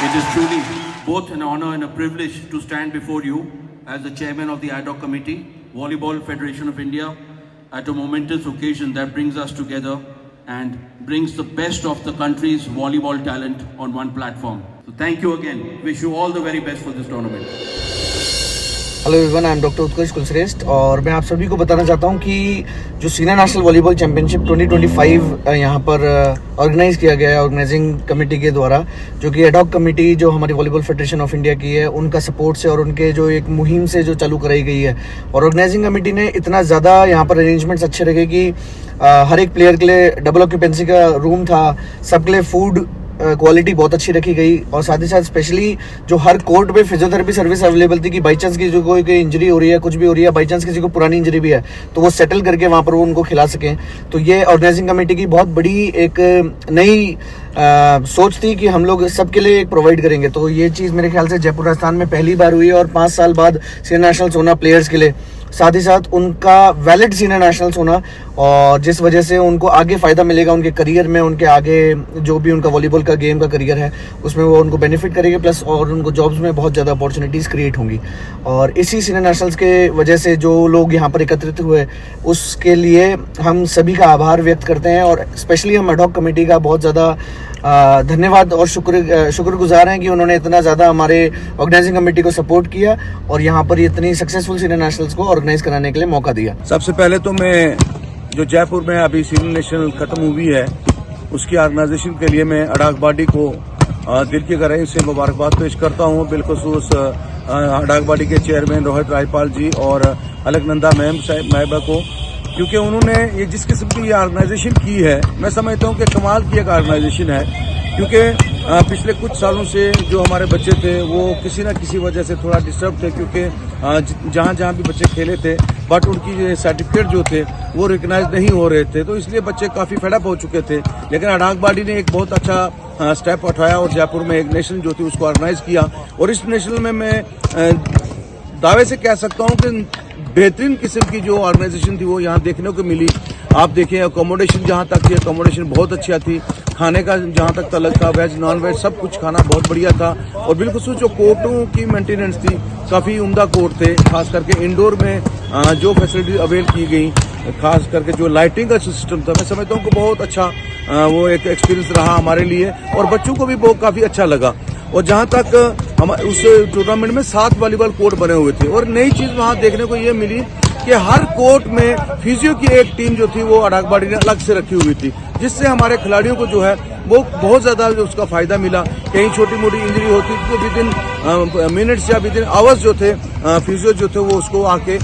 It is truly both an honor and a privilege to stand before you as the chairman of the Ad Hoc Committee, Volleyball Federation of India, at a momentous occasion that brings us together and brings the best of the country's volleyball talent on one platform. So thank you again. Wish you all the very best for this tournament. Hello everyone, I am doctor Utkarsh Kulshreshtha और मैं आप सभी को बताना चाहता हूं कि जो सीनियर नेशनल वॉलीबॉल चैंपियनशिप 2025 यहाँ पर ऑर्गेनाइज किया गया है ऑर्गेनाइजिंग कमेटी के द्वारा, जो कि एडॉक कमेटी जो हमारी वॉलीबॉल फेडरेशन ऑफ इंडिया की है, उनका सपोर्ट से और उनके जो एक मुहिम से जो चालू कराई गई है। और ऑर्गेनाइजिंग कमेटी ने इतना ज़्यादा यहाँ पर अरेंजमेंट्स अच्छे रखे कि हर एक प्लेयर के लिए डबल ऑक्यूपेंसी का रूम था, सबके लिए फूड क्वालिटी बहुत अच्छी रखी गई और साथ ही साथ स्पेशली जो हर कोर्ट पे फिजियोथेरेपी सर्विस अवेलेबल थी कि बाई चांस की जो कोई इंजरी हो रही है, कुछ भी हो रही है, बाई चांस किसी को पुरानी इंजरी भी है तो वो सेटल करके वहाँ पर वो उनको खिला सकें। तो ये ऑर्गेनाइजिंग कमेटी की बहुत बड़ी एक नई सोच थी कि हम लोग सबके लिए एक प्रोवाइड करेंगे। तो ये चीज़ मेरे ख्याल से जयपुर राजस्थान में पहली बार हुई है और 5 साल बाद सीनियर नेशनल्स होना प्लेयर्स के लिए, साथ ही साथ उनका वैलिड सीनियर नेशनल्स होना, और जिस वजह से उनको आगे फ़ायदा मिलेगा उनके करियर में, उनके आगे जो भी उनका वॉलीबॉल का गेम का करियर है उसमें वो उनको बेनिफिट करेंगे, प्लस और उनको जॉब्स में बहुत ज़्यादा अपॉर्चुनिटीज़ क्रिएट होंगी। और इसी सीनियर नेशनल्स के वजह से जो लोग यहाँ पर एकत्रित हुए उसके लिए हम सभी का आभार व्यक्त करते हैं और स्पेशली हम एड हॉक कमेटी का बहुत ज़्यादा धन्यवाद और शुक्रगुजार हैं कि उन्होंने इतना ज़्यादा हमारे ऑर्गेनाइजिंग कमेटी को सपोर्ट किया और यहाँ पर इतनी सक्सेसफुल सीनियर नेशनल्स को ऑर्गेनाइज कराने के लिए मौका दिया। सबसे पहले तो मैं जो जयपुर में अभी सीनियर नेशनल खत्म हुई है उसकी ऑर्गेनाइजेशन के लिए मैं अडाक बॉडी को दिल की गहराई से मुबारकबाद पेश करता हूँ। बिलखुसूस अडाक बॉडी के चेयरमैन रोहित रायपाल जी और अलकनंदा मैम साहिबा को, क्योंकि उन्होंने ये जिस किस्म की ये ऑर्गेनाइजेशन की है, मैं समझता हूँ कि कमाल की एक ऑर्गेनाइजेशन है। क्योंकि पिछले कुछ सालों से जो हमारे बच्चे थे वो किसी न किसी वजह से थोड़ा डिस्टर्ब थे, क्योंकि जहाँ जहाँ भी बच्चे खेले थे बट उनकी सर्टिफिकेट जो थे वो रिकग्नाइज नहीं हो रहे थे, तो इसलिए बच्चे काफ़ी फेडअप हो चुके थे। लेकिन अडाक बॉडी ने एक बहुत अच्छा स्टेप उठाया और जयपुर में एक नेशनल जो थी उसको ऑर्गेनाइज किया। और इस नेशनल में मैं दावे से कह सकता हूँ कि बेहतरीन किस्म की जो ऑर्गेनाइजेशन थी वो यहाँ देखने को मिली। आप देखें अकोमोडेशन जहाँ तक थी, अकोमोडेशन बहुत अच्छा थी, खाने का जहाँ तक तलक था, वेज नॉन वेज सब कुछ खाना बहुत बढ़िया था। और बिल्कुल जो कोर्टों की मेंटेनेंस थी, काफ़ी उम्दा कोर्ट थे, खास करके इंडोर में जो फैसिलिटी अवेल की गई, खास करके जो लाइटिंग का सिस्टम था, मैं समझता हूँ कि बहुत अच्छा वो एक एक्सपीरियंस रहा हमारे लिए और बच्चों को भी बहुत काफ़ी अच्छा लगा। और जहाँ तक हम उस टूर्नामेंट में 7 वॉलीबॉल कोर्ट बने हुए थे और नई चीज़ वहाँ देखने को ये मिली कि हर कोर्ट में फिजियो की एक टीम जो थी वो अडाक बॉडी ने अलग से रखी हुई थी, जिससे हमारे खिलाड़ियों को जो है वो बहुत ज़्यादा उसका फ़ायदा मिला। कहीं छोटी मोटी इंजरी होती थी तो विद इन मिनट्स या विद इन आवर्स जो थे फिजियो जो थे वो उसको आके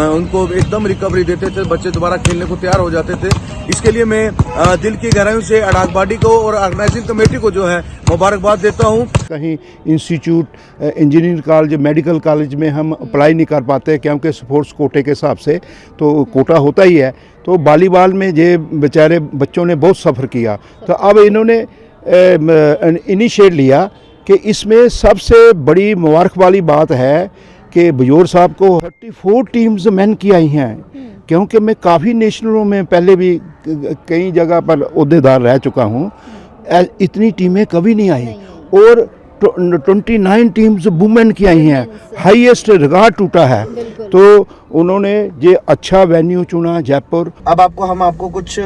उनको एकदम रिकवरी देते थे, बच्चे दोबारा खेलने को तैयार हो जाते थे। इसके लिए मैं दिल की गहराइयों से अडाक बॉडी को और ऑर्गेनाइजिंग कमेटी को जो है मुबारकबाद देता हूँ। कहीं institute, engineering college, medical college में हम अप्लाई नहीं कर पाते क्योंकि स्पोर्ट्स कोटे के हिसाब से तो कोटा होता ही है। तो वॉलीबॉल में ये बेचारे बच्चों ने बहुत सफ़र किया, तो अब इन्होंने इनिशिएट लिया कि इसमें सबसे बड़ी मुबारक वाली बात है कि बजोर साहब को 34 टीम्स मेन की आई हैं, क्योंकि मैं काफ़ी नेशनलों में पहले भी कई जगह पर ओहदेदार रह चुका हूँ, इतनी टीमें कभी नहीं आई। और 29 टीम्स वुमेन की आई हैं, हाईएस्ट रिकॉर्ड टूटा है। तो उन्होंने ये अच्छा वेन्यू चुना जयपुर। अब हम आपको कुछ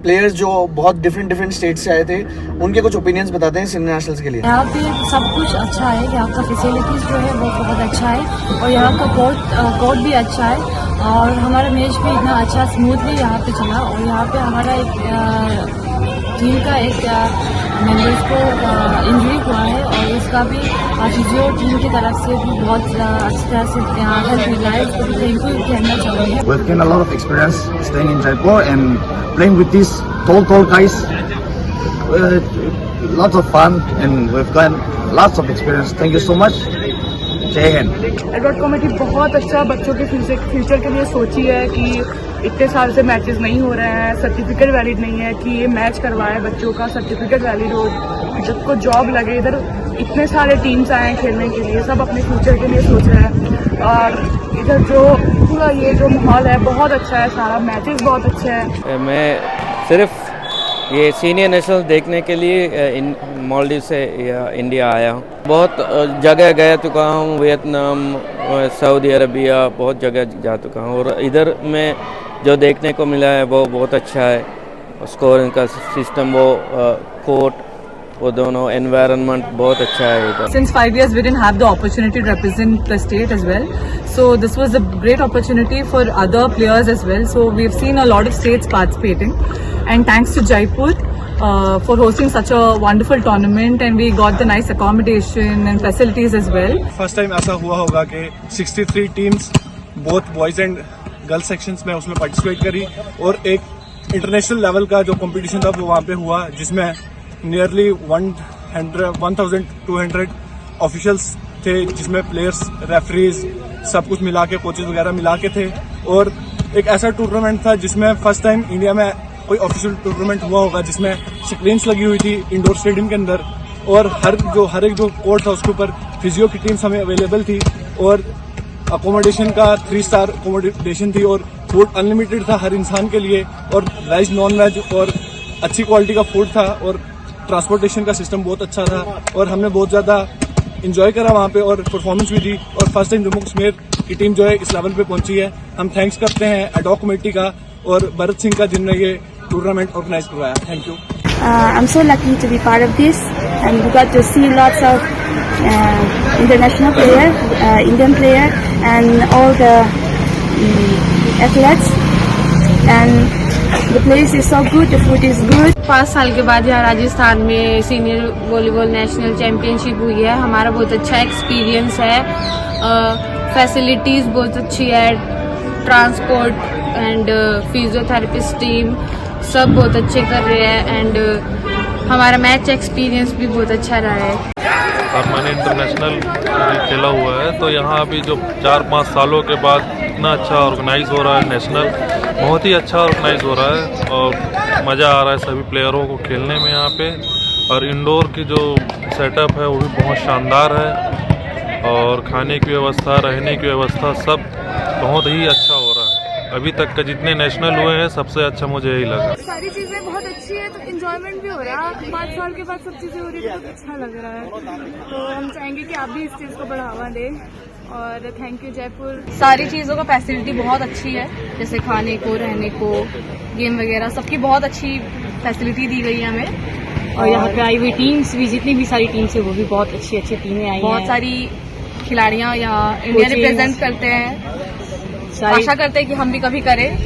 प्लेयर्स जो बहुत डिफरेंट स्टेट से आए थे उनके कुछ ओपिनियंस बताते हैं सीनियर नेशनल्स के लिए। यहाँ पे सब कुछ अच्छा है, यहाँ का फैसिलिटीज़ जो है वो बहुत अच्छा है और यहाँ का कोर्ट भी अच्छा है और हमारा मैच भी इतना अच्छा स्मूथली यहाँ पे चला। और यहाँ पे हमारा एक टीम का एक मेंबर्स को इंजरी हुआ है और इसका भी फिजियो टीम की तरफ से भी बहुत अच्छी तरह से हेल्प मिला है, तो थैंक यू कहना चाहूँगी। We've gained a lot of experience staying in Jaipur and playing with these tall guys. Lots of fun and we've gained lots of experience. Thank you so much. जय Hind. Edward committee बहुत अच्छा बच्चों के future के लिए सोची है कि इतने साल से मैचेस नहीं हो रहे हैं, सर्टिफिकेट वैलिड नहीं है, कि ये मैच करवाए बच्चों का सर्टिफिकेट वैलिड हो, जब को जॉब लगे। इधर इतने सारे टीम्स आए हैं खेलने के लिए, सब अपने फ्यूचर के लिए सोच रहे हैं और इधर जो पूरा ये जो माहौल है बहुत अच्छा है, सारा मैचेस बहुत अच्छे हैं। मैं सिर्फ ये सीनियर नेशनल देखने के लिए मालदीव से इंडिया आया हूँ। बहुत जगह गया चुका हूँ, वियतनाम, सऊदी अरबिया, बहुत जगह जा चुका हूँ और इधर में जो देखने को मिला है वो बहुत अच्छा है। स्कोरिंग का सिस्टम, वो कोर्ट, वो दोनों एनवायरनमेंट बहुत अच्छा है इधर। Since 5 years, we didn't have the opportunity to represent the state as well. So this was a great opportunity for other players as well. So we've seen a lot of states participating, and thanks to Jaipur for hosting such a wonderful tournament, and we got the nice accommodation and facilities as well. First time ऐसा हुआ होगा कि 63 teams both boys and girls sections में उसमें participate करी और एक international level का जो कंपटीशन था वो वहाँ पे हुआ, जिसमें नियरली 1200 ऑफिशियल्स थे, जिसमें प्लेयर्स, रेफरीज, सब कुछ मिला के, कोचेज वगैरह मिला के थे। और एक ऐसा टूर्नामेंट था जिसमें फर्स्ट टाइम इंडिया में कोई ऑफिशियल टूर्नामेंट हुआ होगा जिसमें स्क्रीन्स लगी हुई थी इंडोर स्टेडियम के अंदर, और हर एक जो कोर्ट था उसके ऊपर फिजियो की टीम्स हमें अवेलेबल थी, और अकोमोडेशन का 3 स्टार अकोमोडेशन थी, और फूड अनलिमिटेड था हर इंसान के लिए, और वेज नॉन वेज और अच्छी क्वालिटी का फूड था, और ट्रांसपोर्टेशन का सिस्टम बहुत अच्छा था, और हमने बहुत ज़्यादा इंजॉय करा वहाँ पे, और परफॉर्मेंस भी दी, और फर्स्ट टाइम जम्मू कश्मीर की टीम जो है इस लेवल पे पहुंची है। हम थैंक्स करते हैं एडॉक कमेटी का और भरत सिंह का, जिनने ये टूर्नामेंट ऑर्गेनाइज करवाया। Thank you. I'm so lucky to be part of this, and we got to see lots of international player, Indian player, and all the athletes. And the place is so good, the food is good. 5 साल के बाद यहाँ राजस्थान में senior volleyball national championship हुई है। हमारा बहुत अच्छा एक्सपीरियंस है, फैसिलिटीज़ बहुत अच्छी है, ट्रांसपोर्ट एंड फिजियोथेरेपिस्ट टीम सब बहुत अच्छे कर रहे हैं, एंड हमारा मैच एक्सपीरियंस भी बहुत अच्छा रहा है। और मैंने इंटरनेशनल खेला हुआ है, तो यहाँ अभी जो 4-5 सालों के बाद इतना अच्छा ऑर्गेनाइज हो रहा है, नेशनल बहुत ही अच्छा ऑर्गेनाइज हो रहा है, और मज़ा आ रहा है सभी प्लेयरों को खेलने में यहाँ पे। और इंडोर की जो सेटअप है वो भी बहुत शानदार है, और खाने की व्यवस्था, रहने की व्यवस्था सब बहुत ही अच्छा हो रहा है। अभी तक का जितने नेशनल हुए हैं सबसे अच्छा मुझे यही लगा। सारी चीजें बहुत अच्छी है, तो इंजॉयमेंट भी हो रहा है। 5 साल के बाद सब चीजें हो रही है तो अच्छा लग रहा है, तो हम चाहेंगे कि आप भी इस चीज को बढ़ावा दें। और थैंक यू जयपुर। सारी चीज़ों का फैसिलिटी बहुत अच्छी है, जैसे खाने को, रहने को, गेम वगैरह सबकी बहुत अच्छी फैसिलिटी दी गई है हमें। और यहाँ पे आई हुई टीम्स भी, जितनी भी सारी टीम्स है वो भी बहुत अच्छी अच्छी टीमें आई हैं। बहुत सारी खिलाड़ियाँ यहाँ इंडिया रिप्रेजेंट करते हैं, आशा करते हैं कि हम भी कभी करें।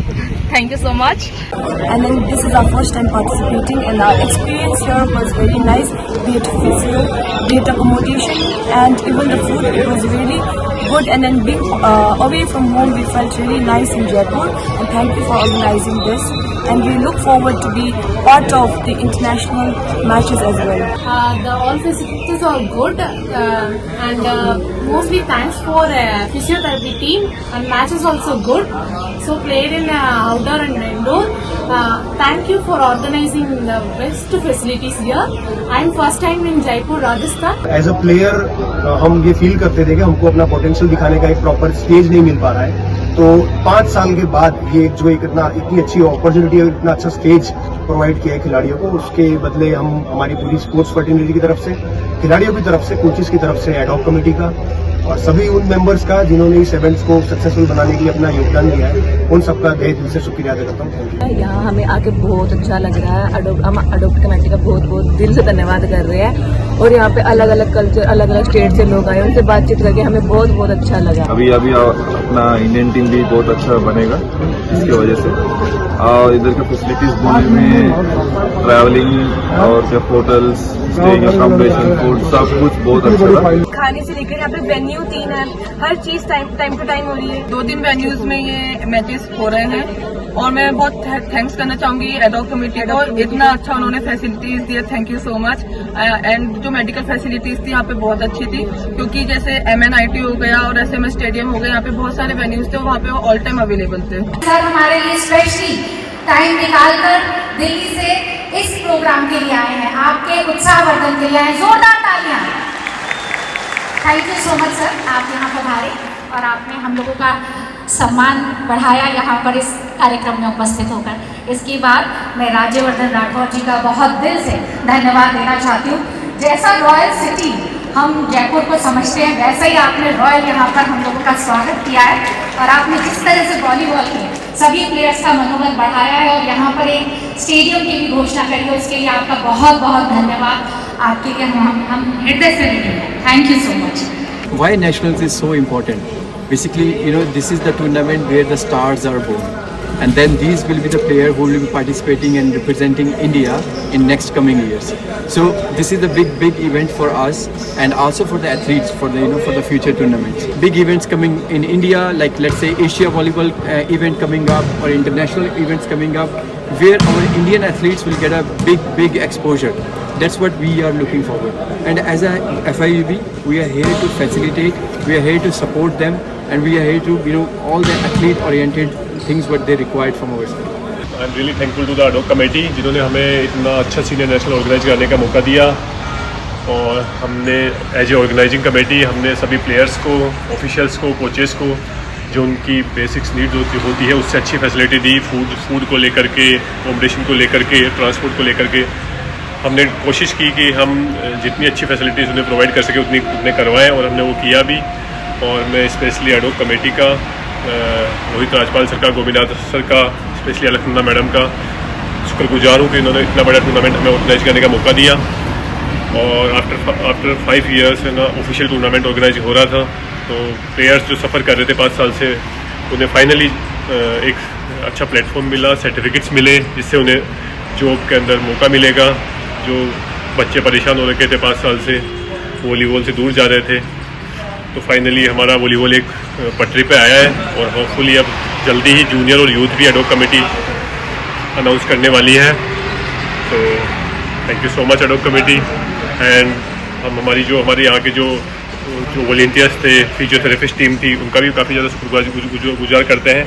Thank you so much. And then this is our first time participating, and our experience here was very nice, be it physio, be it accommodation, and even the food, it was really good. And then being away from home, we felt really nice in Jaipur, and thank you for organizing this, and we look forward to be part of the international matches as well. The all facilities are good, and mostly thanks for physiotherapy team, and matches also good, so played in outdoor and indoor. Thank you for organizing the best facilities here. I am first time in Jaipur, Rajasthan. As a player हम ये feel करते थे कि हमको अपना potential दिखाने का एक प्रॉपर स्टेज नहीं मिल पा रहा है, तो 5 साल के बाद ये जो इतनी अच्छी अपॉर्चुनिटी और इतना अच्छा स्टेज प्रोवाइड किया है खिलाड़ियों को, उसके बदले हम हमारी पूरी स्पोर्ट्स फर्टिनिटी की तरफ से, खिलाड़ियों की तरफ से, कोचेस की तरफ से, एडॉक कमेटी का और सभी उन मेंबर्स का जिन्होंने इस इवेंट्स को सक्सेसफुल बनाने के लिए अपना योगदान दिया है, उन सबका तहे दिल से शुक्रिया अदा करता हूँ। यहाँ हमें आके बहुत अच्छा लग रहा है। हम एडॉक कमेटी का बहुत बहुत दिल से धन्यवाद कर रहे हैं, और यहाँ पे अलग अलग कल्चर, अलग अलग स्टेट से लोग आए, उनसे बातचीत करके हमें बहुत बहुत अच्छा लगा। अभी अपना इंडियन टीम भी बहुत अच्छा बनेगा इसकी वजह से, और इधर के फैसिलिटीज देने में, ट्रैवलिंग और जब होटल्स, स्टेइंग अकोमोडेशन, फूड सब कुछ बहुत अच्छा था। खाने से लेकर यहाँ पे वेन्यू 3 है, हर चीज टाइम टू टाइम हो रही है। 2-3 वेन्यूज में ये मैचेस हो रहे हैं, और मैं बहुत थैंक्स करना चाहूंगी एडॉक कमेटी को, इतना अच्छा उन्होंने फैसिलिटीज दिया। Thank you so much. And जो मेडिकल फैसिलिटीज थी यहाँ पे बहुत अच्छी थी, क्योंकि जैसे MNIT हो गया और SMS स्टेडियम हो गया, यहाँ पे बहुत सारे वेन्यूज थे, वहाँ पे वो ऑल टाइम अवेलेबल थे। सर हमारे लिए स्पेशली टाइम निकालकर दिल्ली से इस प्रोग्राम के लिए आए हैं, आपके उत्साहवर्धन के लिए आए। जोरदार तालियां। Thank you so much sir, आप यहाँ पधारे और आपने हम लोगों का सम्मान बढ़ाया यहाँ पर इस कार्यक्रम में उपस्थित होकर। इसके बाद मैं राज्यवर्धन राठौर जी का बहुत दिल से धन्यवाद देना चाहती हूँ। जैसा रॉयल सिटी हम जयपुर को समझते हैं, वैसा ही आपने रॉयल यहाँ पर हम लोगों का स्वागत किया है और आपने जिस तरह से वॉलीबॉल के सभी प्लेयर्स का मनोबल बढ़ाया है और यहाँ पर एक स्टेडियम की भी घोषणा करी है, उसके लिए आपका बहुत बहुत धन्यवाद। आपके लिए हम हृदय से ऋणी हैं। Thank you so much. Why nationals is so important? Basically, this is the tournament where the stars are born, and then these will be the player who will be participating and representing India in next coming years. So this is a big event for us and also for the athletes for the for the future tournaments. Big events coming in India, like let's say Asia volleyball event coming up or international events coming up, where our Indian athletes will get a big exposure. That's what we are looking forward. And as a FIVB, we are here to facilitate, we are here to support them, and we are here to all the athlete-oriented things what they required from our side. I am really thankful to the ad hoc committee जिन्होंने हमें इतना अच्छा senior national organise करने का मौका दिया। और हमने एज ए ऑर्गेनाइजिंग कमेटी हमने सभी प्लेयर्स को, ऑफिशियल्स को, कोचेस को जो उनकी बेसिक्स नीड्स होती है उससे अच्छी फैसिलिटी दी। फूड को लेकर के, अकोमोडेशन को लेकर के, ट्रांसपोर्ट को लेकर के हमने कोशिश की कि हम जितनी अच्छी फैसिलिटीज़ उन्हें प्रोवाइड कर सके उतने करवाएं और हमने वो किया भी। और मैं स्पेशली एडॉक कमेटी का, रोहित राजपाल सर का, गोविंद सर का, स्पेशली अलखनंदा मैडम का शुक्रगुजार हूँ कि इन्होंने इतना बड़ा टूर्नामेंट हमें ऑर्गेनाइज करने का मौका दिया। और after 5 years official tournament organise हो रहा था, तो प्लेयर्स जो सफ़र कर रहे थे 5 साल से, उन्हें फाइनली एक अच्छा प्लेटफॉर्म मिला, सर्टिफिकेट्स मिले, जिससे उन्हें जॉब के अंदर मौका मिलेगा। जो बच्चे परेशान हो रखे थे 5 साल से, वॉलीबॉल से दूर जा रहे थे, तो फाइनली हमारा वॉलीबॉल एक पटरी पे आया है। और होपफुली अब जल्दी ही जूनियर और यूथ भी एडॉक कमेटी अनाउंस करने वाली है। तो thank you so much ad hoc committee. And हम हमारे यहाँ के जो वॉलंटियर्स थे, फिजियोथेरेपिस्ट टीम थी, उनका भी काफ़ी ज़्यादा शुक्रगुजार करते हैं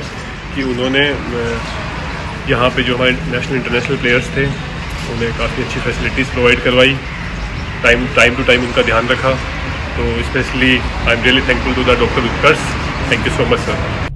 कि उन्होंने यहाँ पे जो हमारे नेशनल इंटरनेशनल प्लेयर्स थे उन्हें काफ़ी अच्छी फैसिलिटीज़ प्रोवाइड करवाई, टाइम टू टाइम उनका ध्यान रखा। तो specially I am really thankful to the doctor Utkarsh. Thank you so much sir.